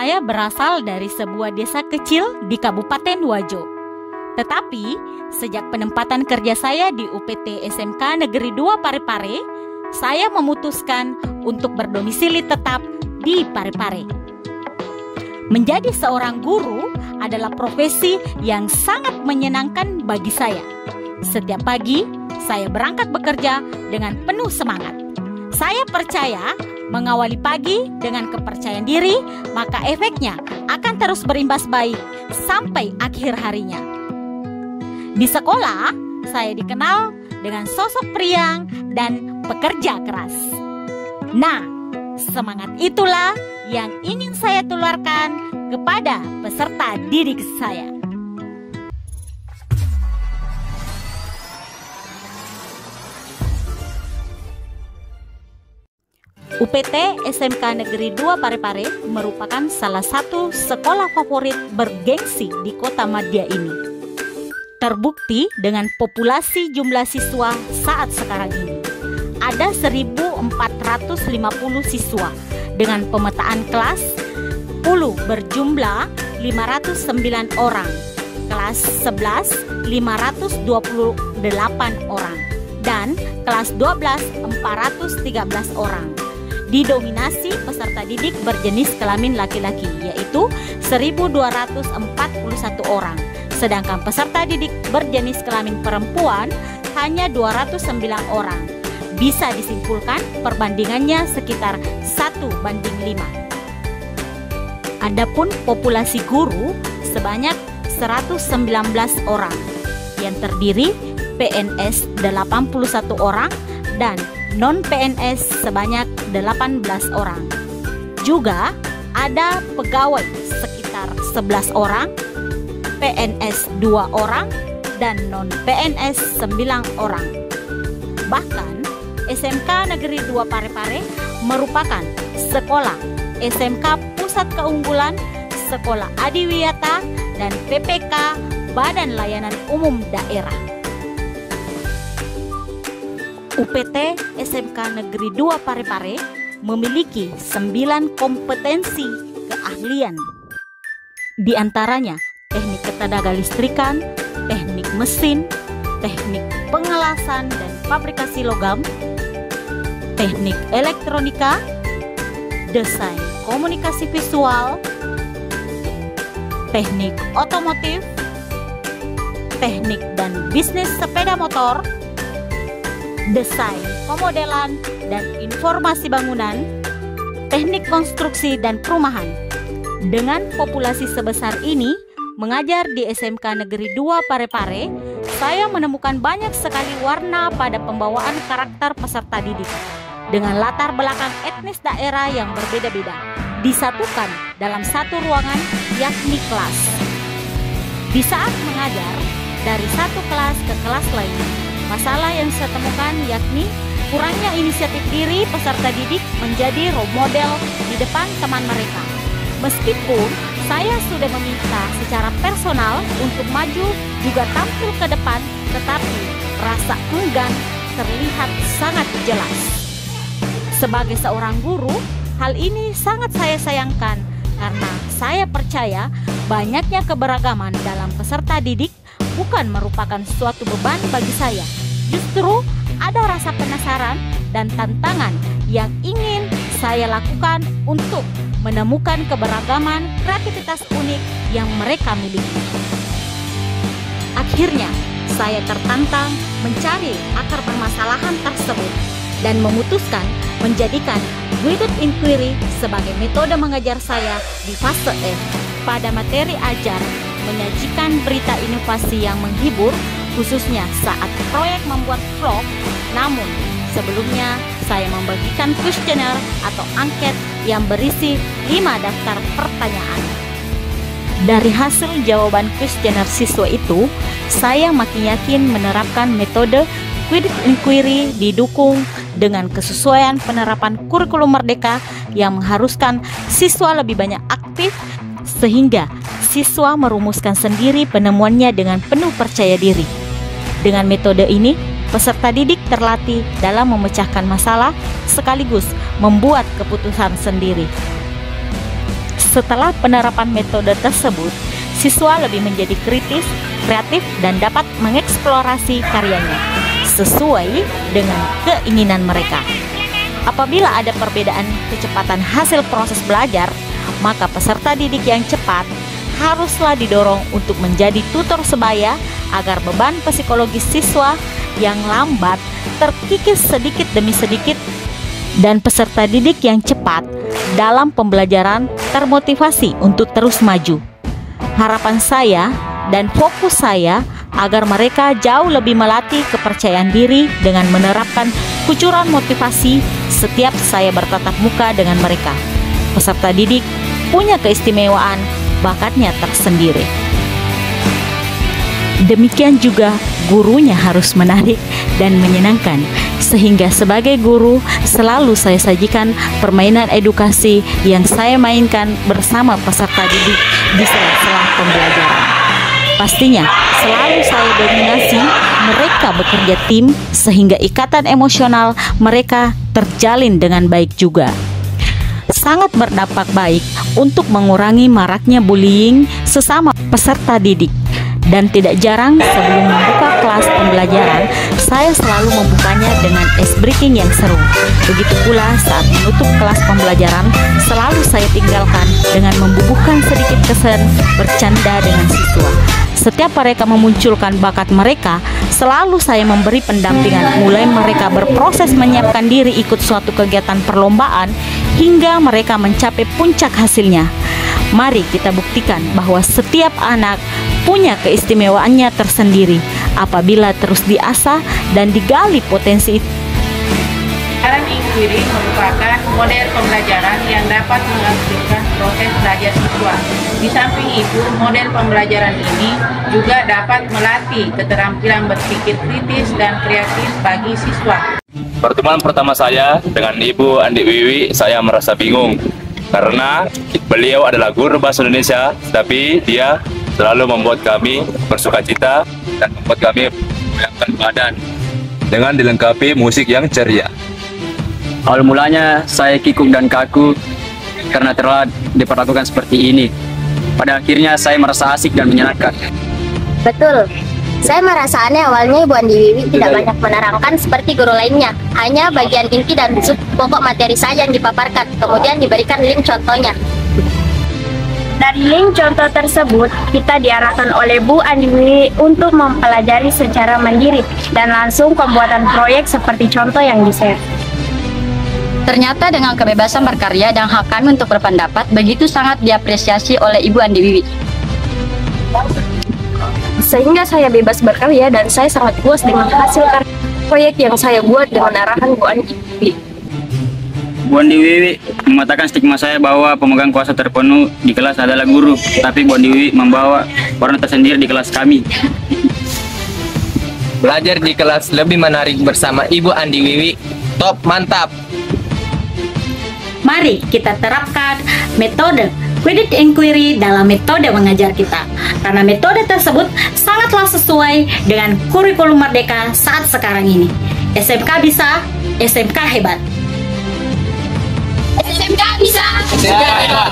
Saya berasal dari sebuah desa kecil di Kabupaten Wajo. Tetapi, sejak penempatan kerja saya di UPT SMK Negeri 2 Parepare, saya memutuskan untuk berdomisili tetap di Parepare. Menjadi seorang guru adalah profesi yang sangat menyenangkan bagi saya. Setiap pagi, saya berangkat bekerja dengan penuh semangat. Saya percaya mengawali pagi dengan kepercayaan diri, maka efeknya akan terus berimbas baik sampai akhir harinya. Di sekolah, saya dikenal dengan sosok periang dan pekerja keras. Nah, semangat itulah yang ingin saya tularkan kepada peserta didik saya. UPT SMK Negeri 2 Parepare merupakan salah satu sekolah favorit bergengsi di Kota Madya ini. Terbukti dengan populasi jumlah siswa saat sekarang ini. Ada 1.450 siswa dengan pemetaan kelas 10 berjumlah 509 orang, kelas 11 528 orang, dan kelas 12 413 orang. Didominasi peserta didik berjenis kelamin laki-laki, yaitu 1.241 orang. Sedangkan peserta didik berjenis kelamin perempuan hanya 209 orang. Bisa disimpulkan perbandingannya sekitar 1:5. Adapun populasi guru sebanyak 119 orang, yang terdiri PNS 81 orang dan non-PNS sebanyak 18 orang. Juga ada pegawai sekitar 11 orang, PNS 2 orang, dan non-PNS 9 orang. Bahkan SMK Negeri 2 Parepare merupakan sekolah SMK Pusat Keunggulan, Sekolah Adiwiyata, dan PPK Badan Layanan Umum Daerah. UPT SMK Negeri 2 Parepare memiliki 9 kompetensi keahlian. Di antaranya teknik ketenaga listrikan, teknik mesin, teknik pengelasan dan fabrikasi logam, teknik elektronika, desain komunikasi visual, teknik otomotif, teknik dan bisnis sepeda motor, desain pemodelan dan informasi bangunan, teknik konstruksi dan perumahan. Dengan populasi sebesar ini, mengajar di SMK Negeri 2 Parepare, saya menemukan banyak sekali warna pada pembawaan karakter peserta didik. Dengan latar belakang etnis daerah yang berbeda-beda, disatukan dalam satu ruangan, yakni kelas. Di saat mengajar, dari satu kelas ke kelas lain, masalah yang saya temukan yakni kurangnya inisiatif diri peserta didik menjadi role model di depan teman mereka. Meskipun saya sudah meminta secara personal untuk maju juga tampil ke depan, tetapi rasa enggan terlihat sangat jelas. Sebagai seorang guru, hal ini sangat saya sayangkan karena saya percaya banyaknya keberagaman dalam peserta didik bukan merupakan suatu beban bagi saya. Justru ada rasa penasaran dan tantangan yang ingin saya lakukan untuk menemukan keberagaman kreativitas unik yang mereka miliki. Akhirnya, saya tertantang mencari akar permasalahan tersebut dan memutuskan menjadikan guided inquiry sebagai metode mengajar saya di fase F. Pada materi ajar, menyajikan berita inovasi yang menghibur, khususnya saat proyek membuat vlog. Namun, sebelumnya saya membagikan kuesioner atau angket yang berisi 5 daftar pertanyaan. Dari hasil jawaban kuesioner siswa itu, saya makin yakin menerapkan metode guided inquiry didukung dengan kesesuaian penerapan kurikulum merdeka yang mengharuskan siswa lebih banyak aktif, sehingga siswa merumuskan sendiri penemuannya dengan penuh percaya diri. Dengan metode ini, peserta didik terlatih dalam memecahkan masalah sekaligus membuat keputusan sendiri. Setelah penerapan metode tersebut, siswa lebih menjadi kritis, kreatif, dan dapat mengeksplorasi karyanya sesuai dengan keinginan mereka. Apabila ada perbedaan kecepatan hasil proses belajar, maka peserta didik yang cepat haruslah didorong untuk menjadi tutor sebaya agar beban psikologis siswa yang lambat terkikis sedikit demi sedikit, dan peserta didik yang cepat dalam pembelajaran termotivasi untuk terus maju. Harapan saya dan fokus saya agar mereka jauh lebih melatih kepercayaan diri dengan menerapkan kucuran motivasi setiap saya bertatap muka dengan mereka. Peserta didik punya keistimewaan, bakatnya tersendiri. Demikian juga gurunya harus menarik dan menyenangkan, sehingga sebagai guru selalu saya sajikan permainan edukasi yang saya mainkan bersama peserta didik di sela-sela pembelajaran. Pastinya selalu saya dominasi mereka bekerja tim sehingga ikatan emosional mereka terjalin dengan baik juga. Sangat berdampak baik untuk mengurangi maraknya bullying sesama peserta didik. Dan tidak jarang sebelum membuka kelas pembelajaran, saya selalu membukanya dengan ice breaking yang seru. Begitu pula saat menutup kelas pembelajaran, selalu saya tinggalkan dengan membubuhkan sedikit kesan bercanda dengan siswa. Setiap mereka memunculkan bakat mereka, selalu saya memberi pendampingan mulai mereka berproses menyiapkan diri ikut suatu kegiatan perlombaan hingga mereka mencapai puncak hasilnya. Mari kita buktikan bahwa setiap anak punya keistimewaannya tersendiri apabila terus diasah dan digali potensi itu. Pembelajaran inquiry merupakan model pembelajaran yang dapat mengaktifkan proses belajar siswa. Di samping itu, model pembelajaran ini juga dapat melatih keterampilan berpikir kritis dan kreatif bagi siswa. Pertemuan pertama saya dengan Ibu Andi Wiwi, saya merasa bingung karena beliau adalah guru bahasa Indonesia, tapi dia selalu membuat kami bersukacita dan membuat kami mengoyakkan badan dengan dilengkapi musik yang ceria. Awal mulanya saya kikuk dan kaku karena telah diperlakukan seperti ini. Pada akhirnya saya merasa asik dan menyenangkan. Betul. Saya merasa aneh awalnya Ibu Andi Wiwi tidak banyak menerangkan seperti guru lainnya. Hanya bagian inti dan pokok materi saja yang dipaparkan, kemudian diberikan link contohnya. Dari link contoh tersebut, kita diarahkan oleh Bu Andi Wiwi untuk mempelajari secara mandiri dan langsung pembuatan proyek seperti contoh yang di-share. Ternyata dengan kebebasan berkarya dan hak kami untuk berpendapat begitu sangat diapresiasi oleh Ibu Andi Wiwi. Sehingga saya bebas berkarya dan saya sangat puas dengan hasil proyek yang saya buat dengan arahan Bu Andi Wiwi. Bu Andi Wiwi mematahkan stigma saya bahwa pemegang kuasa terpenuh di kelas adalah guru, tapi Bu Andi Wiwi membawa warna tersendiri di kelas kami. Belajar di kelas lebih menarik bersama Ibu Andi Wiwi. Top, mantap! Mari kita terapkan metode Quidditch Inquiry dalam metode mengajar kita, karena metode tersebut sangatlah sesuai dengan kurikulum Merdeka saat sekarang ini. SMK bisa, SMK hebat. SMK bisa. SMK hebat.